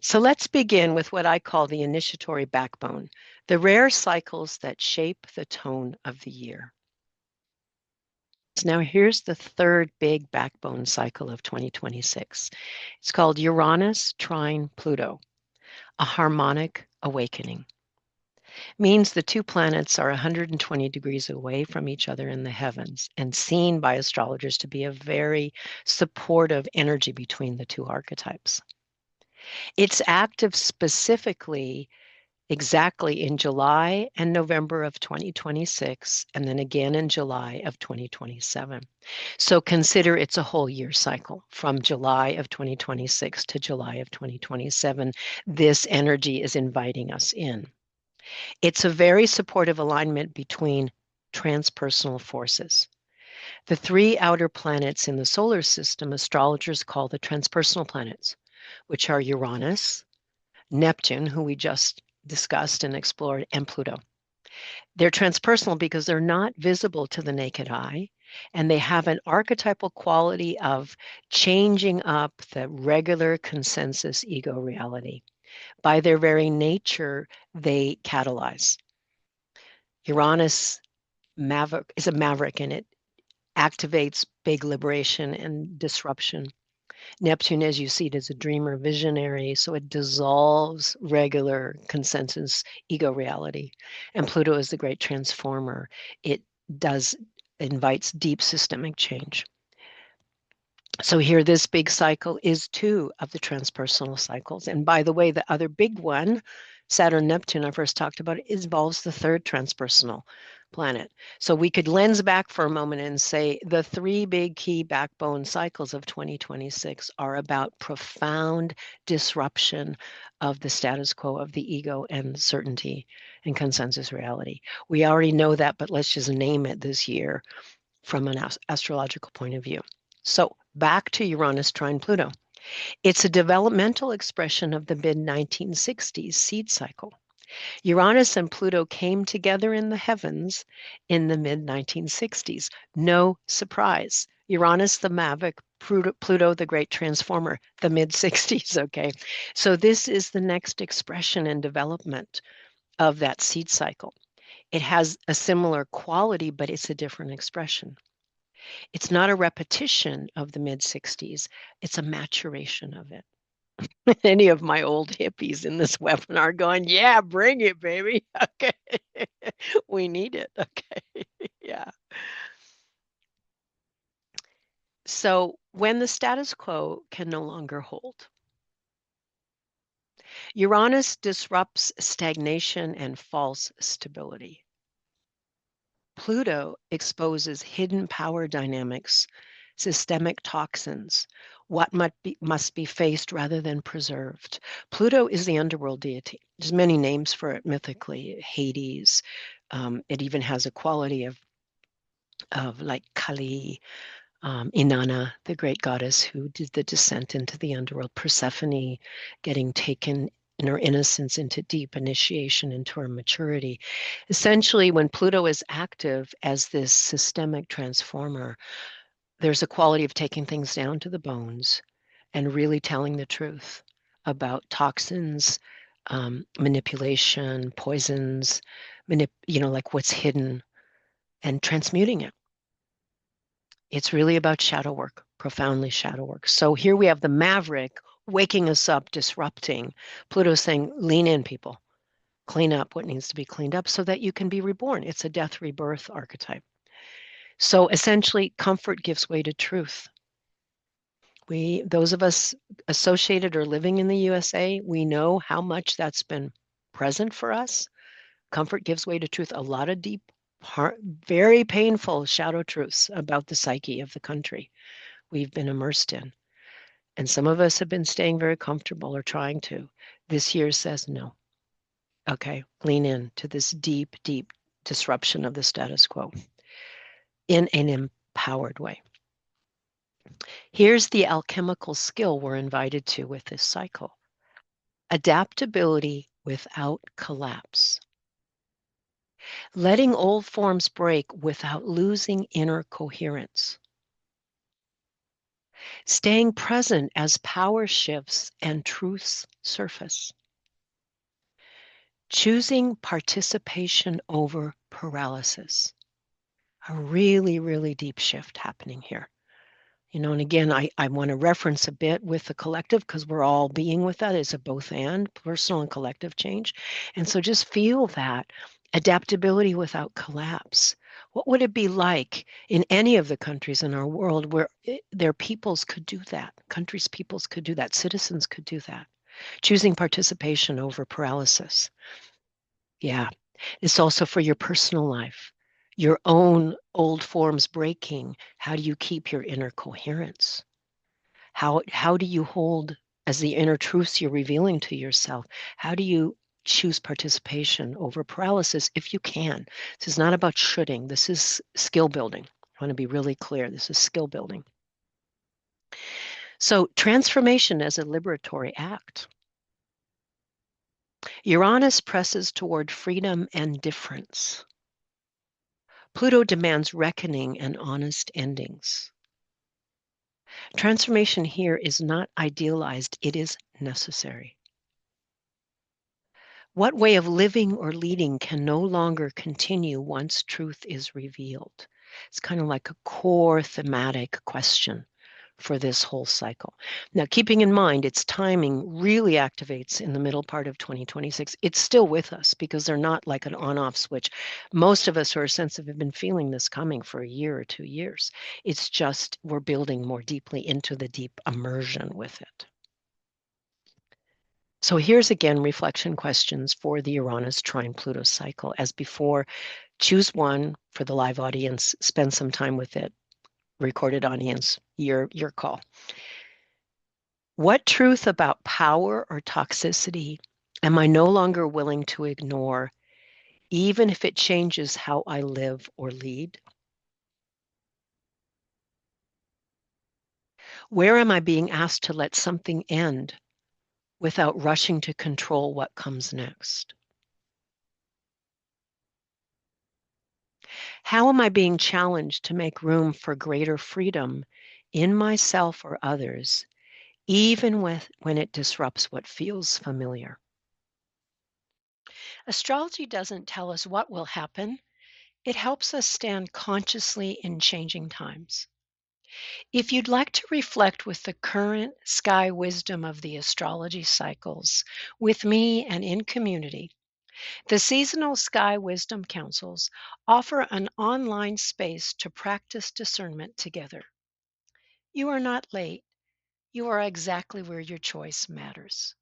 So let's begin with what I call the initiatory backbone, the rare cycles that shape the tone of the year. Now, here's the third big backbone cycle of 2026. It's called Uranus, Trine, Pluto, a harmonic awakening. Means the two planets are 120 degrees away from each other in the heavens and seen by astrologers to be a very supportive energy between the two archetypes. It's active specifically exactly in July and November of 2026, and then again in July of 2027. So consider it's a whole year cycle from July of 2026 to July of 2027. This energy is inviting us in. It's a very supportive alignment between transpersonal forces. The three outer planets in the solar system, astrologers call the transpersonal planets, which are Uranus, Neptune, who we just discussed and explored, and Pluto. They're transpersonal because they're not visible to the naked eye, and they have an archetypal quality of changing up the regular consensus ego reality. By their very nature, they catalyze. Uranus is a maverick, and it activates big liberation and disruption. Neptune, as you see it, is a dreamer, visionary, so it dissolves regular consensus ego reality. And Pluto is the great transformer. It invites deep systemic change. So here, this big cycle is two of the transpersonal cycles. And by the way, the other big one, Saturn, Neptune, I first talked about, involves the third transpersonal planet. So we could lens back for a moment and say the three big key backbone cycles of 2026 are about profound disruption of the status quo of the ego and certainty and consensus reality. We already know that, but let's just name it this year from an astrological point of view. So back to Uranus, Trine, Pluto. It's a developmental expression of the mid-1960s seed cycle. Uranus and Pluto came together in the heavens in the mid-1960s. No surprise. Uranus, the maverick, Pluto, the great transformer, the mid-60s, okay? So this is the next expression and development of that seed cycle. It has a similar quality, but it's a different expression. It's not a repetition of the mid-60s. It's a maturation of it. Any of my old hippies in this webinar going, yeah, bring it, baby. Okay. We need it. Okay. Yeah. So when the status quo can no longer hold, Uranus disrupts stagnation and false stability. Pluto exposes hidden power dynamics, systemic toxins, what must be faced rather than preserved. Pluto is the underworld deity. There's many names for it mythically, Hades. It even has a quality of like Kali, Inanna, the great goddess who did the descent into the underworld, Persephone getting taken in her innocence into deep initiation into her maturity. Essentially, when Pluto is active as this systemic transformer, there's a quality of taking things down to the bones and really telling the truth about toxins, manipulation, poisons, like what's hidden, and transmuting it. It's really about shadow work, profoundly shadow work. So here we have the maverick waking us up, disrupting. Pluto saying, lean in, people. Clean up what needs to be cleaned up so that you can be reborn. It's a death rebirth archetype. So essentially, comfort gives way to truth. Those of us associated or living in the USA, we know how much that's been present for us. Comfort gives way to truth. A lot of deep, very painful shadow truths about the psyche of the country we've been immersed in. And some of us have been staying very comfortable or trying to. This year says no. Okay, lean in to this deep, deep disruption of the status quo in an empowered way. Here's the alchemical skill we're invited to with this cycle. Adaptability without collapse. Letting old forms break without losing inner coherence. Staying present as power shifts and truths surface. Choosing participation over paralysis. A really, really deep shift happening here. And again, I want to reference a bit with the collective because we're all being with that. It's a both and personal and collective change. And so just feel that adaptability without collapse. What would it be like in any of the countries in our world where their peoples could do that? Countries' peoples could do that. Citizens could do that. Choosing participation over paralysis. Yeah. It's also for your personal life. Your own old forms breaking. How do you keep your inner coherence? How do you hold as the inner truths you're revealing to yourself? How do you choose participation over paralysis if you can? This is not about shoulding. This is skill building. I want to be really clear. This is skill building. So transformation as a liberatory act. Uranus presses toward freedom and difference. Pluto demands reckoning and honest endings. Transformation here is not idealized, it is necessary. What way of living or leading can no longer continue once truth is revealed? It's kind of like a core thematic question for this whole cycle. Now, keeping in mind its timing really activates in the middle part of 2026. It's still with us because they're not like an on-off switch. Most of us who are sensitive have been feeling this coming for a year or 2 years. It's just we're building more deeply into the deep immersion with it. So here's again reflection questions for the Uranus trine Pluto cycle. As before, choose one for the live audience, spend some time with it. Recorded audience, your call. What truth about power or toxicity am I no longer willing to ignore, even if it changes how I live or lead? Where am I being asked to let something end without rushing to control what comes next? How am I being challenged to make room for greater freedom in myself or others, even when it disrupts what feels familiar? Astrology doesn't tell us what will happen. It helps us stand consciously in changing times. If you'd like to reflect with the current sky wisdom of the astrology cycles with me and in community, the seasonal sky wisdom councils offer an online space to practice discernment together. You are not late. You are exactly where your choice matters.